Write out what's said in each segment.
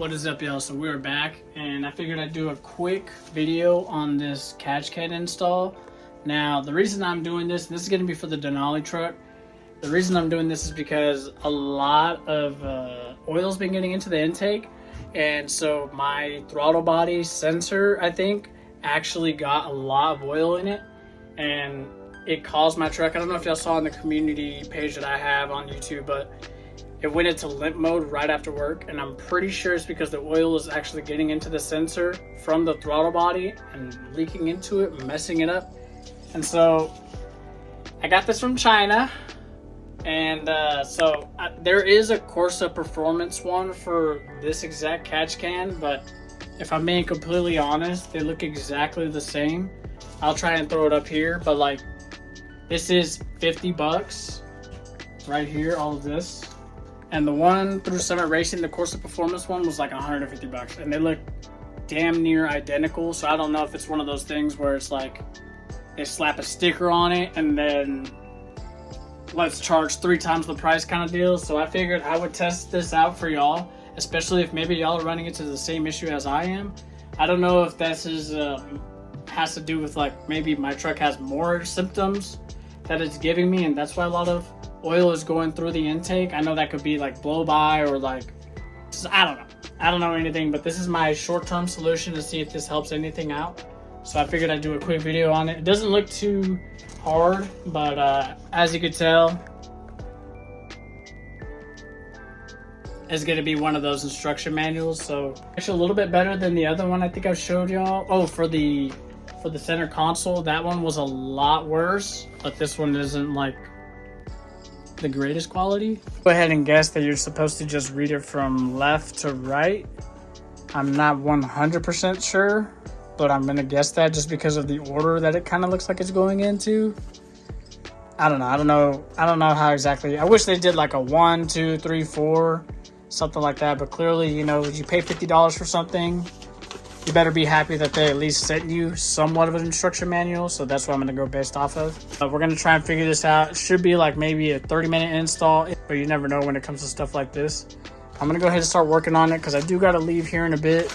What is up, y'all? So we're back, and I figured I'd do a quick video on this catch can install. Now, the reason I'm doing this is going to be for the Denali truck. The reason I'm doing this is because a lot of oil's been getting into the intake, and so my throttle body sensor, I think, actually got a lot of oil in it, and it caused my truck. I don't know if y'all saw on the community page that I have on YouTube, but it went into limp mode right after work, and I'm pretty sure it's because the oil is actually getting into the sensor from the throttle body and leaking into it, messing it up. And so I got this from China, and there is a Corsa Performance one for this exact catch can, but if I'm being completely honest, they look exactly the same. I'll try and throw it up here, but like, this is 50 bucks right here, all of this. And the one through Summit Racing, the Corsa Performance one, was like 150 bucks. And they look damn near identical. So I don't know if it's one of those things where it's like they slap a sticker on it and then let's charge 3 times the price kind of deal. So I figured I would test this out for y'all, especially if maybe y'all are running into the same issue as I am. I don't know if this is has to do with like maybe my truck has more symptoms that it's giving me, and that's why a lot of oil is going through the intake. I know that could be like blow by or like, I don't know anything, but this is my short-term solution to see if this helps anything out. So I figured I'd do a quick video on it. It doesn't look too hard, but as you could tell, it's going to be one of those instruction manuals. So actually a little bit better than the other one I think I showed y'all. Oh, for the center console, that one was a lot worse, but this one isn't like the greatest quality. Go ahead and guess that you're supposed to just read it from left to right. I'm not 100% sure, but I'm gonna guess that just because of the order that it kind of looks like it's going into. I don't know how exactly. I wish they did like a 1, 2, 3, 4, something like that, but clearly, you know, you pay $50 for something, you better be happy that they at least sent you somewhat of an instruction manual. So that's what I'm going to go based off of. We're going to try and figure this out. It should be like maybe a 30-minute install, but you never know when it comes to stuff like this. I'm going to go ahead and start working on it because I do got to leave here in a bit.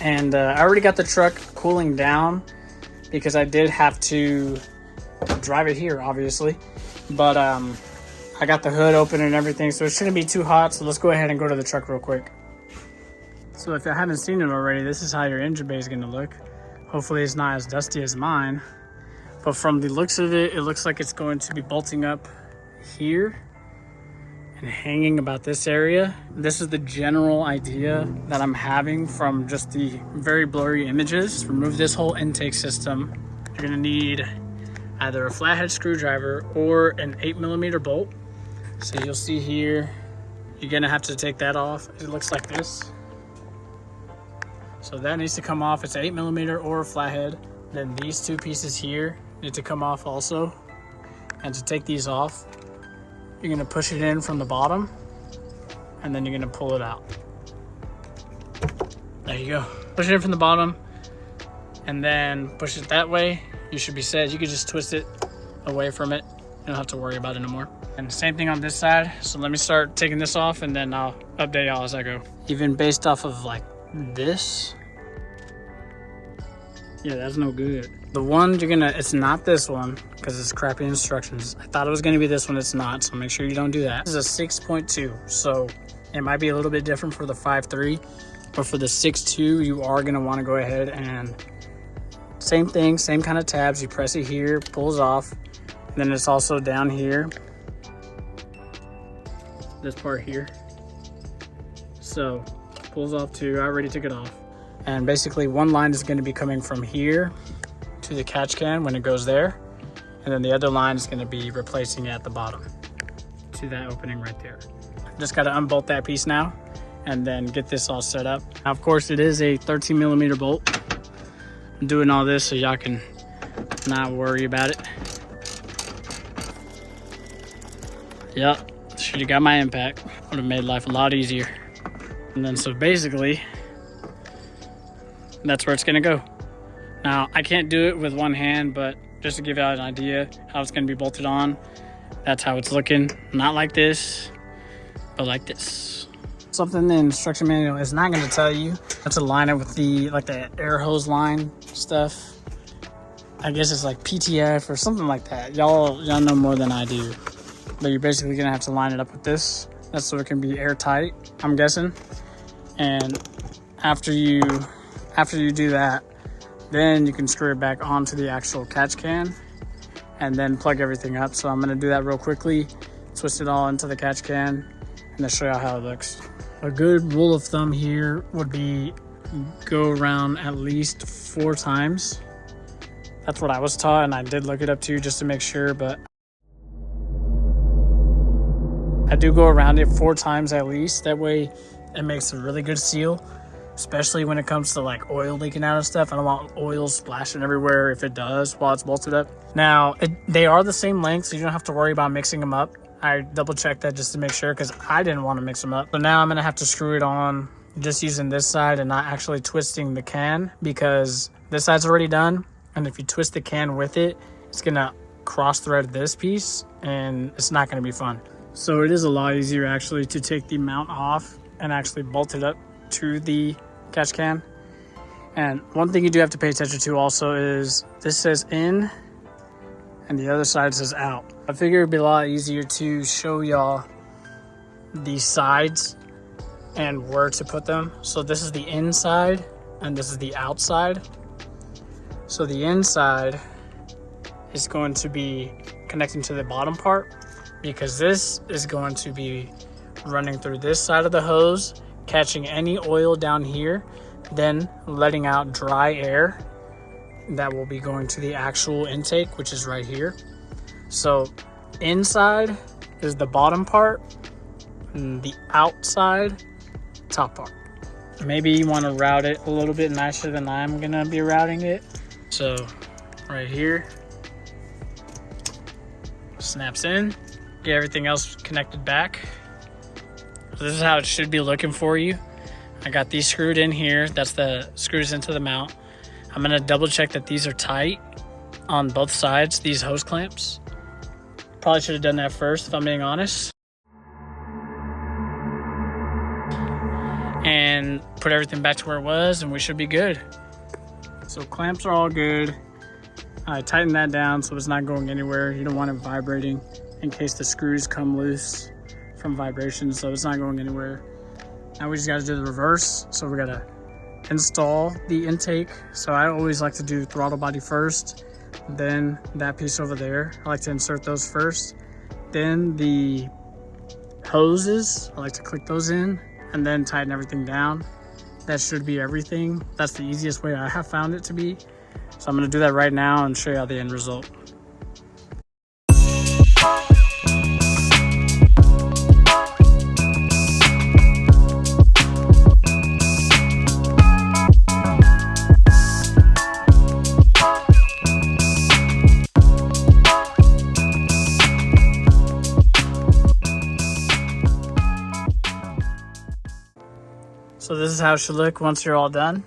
And I already got the truck cooling down because I did have to drive it here, obviously. But I got the hood open and everything, so it shouldn't be too hot. So let's go ahead and go to the truck real quick. So if you haven't seen it already, this is how your engine bay is going to look. Hopefully it's not as dusty as mine. But from the looks of it, it looks like it's going to be bolting up here and hanging about this area. This is the general idea that I'm having from just the very blurry images. Remove this whole intake system. You're going to need either a flathead screwdriver or an 8mm bolt. So you'll see here, you're going to have to take that off. It looks like this. So that needs to come off. It's 8mm or a flathead. Then these 2 pieces here need to come off also. And to take these off, you're gonna push it in from the bottom, and then you're gonna pull it out. There you go. Push it in from the bottom, and then push it that way. You should be set. You can just twist it away from it. You don't have to worry about it anymore. And same thing on this side. So let me start taking this off, and then I'll update y'all as I go. Even based off of like this, yeah, that's no good. The one it's not this one because it's crappy instructions. I thought it was going to be this one. It's not, so make sure you don't do that. This is a 6.2, so it might be a little bit different for the 5.3, but for the 6.2 you are going to want to go ahead and same thing, same kind of tabs. You press it here, pulls off, and then it's also down here, this part here, so pulls off too. I already took it off. And basically one line is going to be coming from here to the catch can when it goes there, and then the other line is going to be replacing it at the bottom to that opening right there. Just got to unbolt that piece now and then get this all set up. Now, of course, it is a 13mm bolt. I'm doing all this so y'all can not worry about it. Yep, should have got my impact. Would have made life a lot easier. And then so basically, that's where it's gonna go. Now, I can't do it with one hand, but just to give you an idea how it's gonna be bolted on, that's how it's looking. Not like this, but like this. Something in the instruction manual is not going to tell you how to line it with the air hose line stuff. I guess it's like PTFE or something like that. Y'all know more than I do. But you're basically gonna have to line it up with this. That's so it can be airtight, I'm guessing. And after you do that, then you can screw it back onto the actual catch can and then plug everything up. So I'm gonna do that real quickly, twist it all into the catch can, and then show you how it looks. A good rule of thumb here would be go around at least 4 times. That's what I was taught, and I did look it up too just to make sure, but I do go around it 4 times at least. That way it makes a really good seal, especially when it comes to like oil leaking out and stuff. I don't want oil splashing everywhere if it does while it's bolted up. Now, they are the same length, so you don't have to worry about mixing them up. I double checked that just to make sure because I didn't want to mix them up. So now I'm gonna have to screw it on just using this side and not actually twisting the can, because this side's already done. And if you twist the can with it, it's gonna cross thread this piece and it's not gonna be fun. So it is a lot easier actually to take the mount off and actually bolt it up to the catch can. And one thing you do have to pay attention to also is this says in and the other side says out. I figure it'd be a lot easier to show y'all the sides and where to put them. So this is the inside and this is the outside. So the inside is going to be connecting to the bottom part, because this is going to be running through this side of the hose, catching any oil down here, then letting out dry air that will be going to the actual intake, which is right here. So inside is the bottom part and the outside top part. Maybe you want to route it a little bit nicer than I'm gonna be routing it. So right here, snaps in, get everything else connected back. So this is how it should be looking for you. I got these screwed in here. That's the screws into the mount. I'm gonna double check that these are tight on both sides, these hose clamps. Probably should have done that first if I'm being honest. And put everything back to where it was and we should be good. So clamps are all good. I tightened that down so it's not going anywhere. You don't want it vibrating in case the screws come loose from vibration, so it's not going anywhere. Now we just gotta do the reverse. So we gotta install the intake. So I always like to do throttle body first, then that piece over there. I like to insert those first. Then the hoses, I like to click those in and then tighten everything down. That should be everything. That's the easiest way I have found it to be. So I'm gonna do that right now and show you the end result. So this is how it should look once you're all done.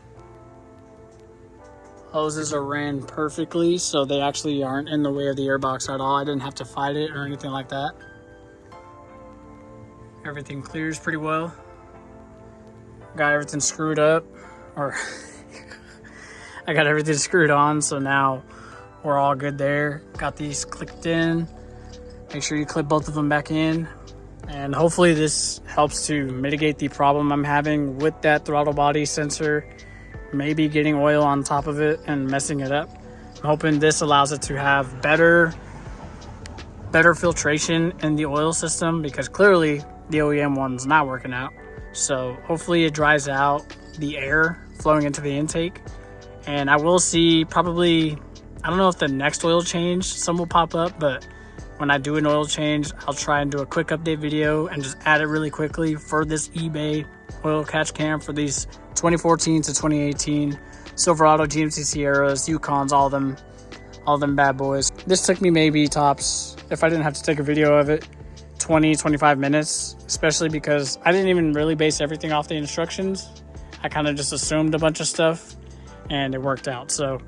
Hoses are ran perfectly, so they actually aren't in the way of the airbox at all. I didn't have to fight it or anything like that. Everything clears pretty well. Got everything screwed up, or I got everything screwed on, so now we're all good there. Got these clicked in. Make sure you clip both of them back in. And hopefully this helps to mitigate the problem I'm having with that throttle body sensor, maybe getting oil on top of it and messing it up. I'm hoping this allows it to have better filtration in the oil system, because clearly the OEM one's not working out. So hopefully it dries out the air flowing into the intake. And I will see probably, I don't know if the next oil change, some will pop up, but when I do an oil change, I'll try and do a quick update video and just add it really quickly for this eBay oil catch cam for these 2014 to 2018 Silverado GMC Sierras, Yukons, all of them bad boys. This took me maybe tops, if I didn't have to take a video of it, 20-25 minutes, especially because I didn't even really base everything off the instructions. I kind of just assumed a bunch of stuff and it worked out. So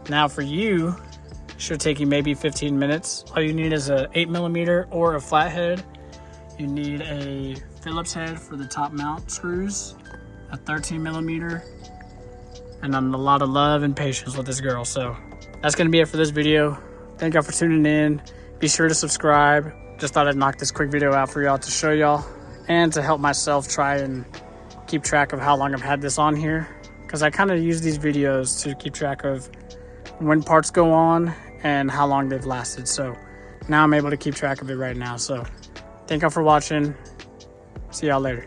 now for you, should take you maybe 15 minutes. All you need is a 8mm or a flathead. You need a Phillips head for the top mount screws, a 13mm, and a lot of love and patience with this girl. So that's gonna be it for this video. Thank y'all for tuning in. Be sure to subscribe. Just thought I'd knock this quick video out for y'all to show y'all and to help myself try and keep track of how long I've had this on here, because I kind of use these videos to keep track of when parts go on and how long they've lasted. So now I'm able to keep track of it right now. So thank y'all for watching. See y'all later.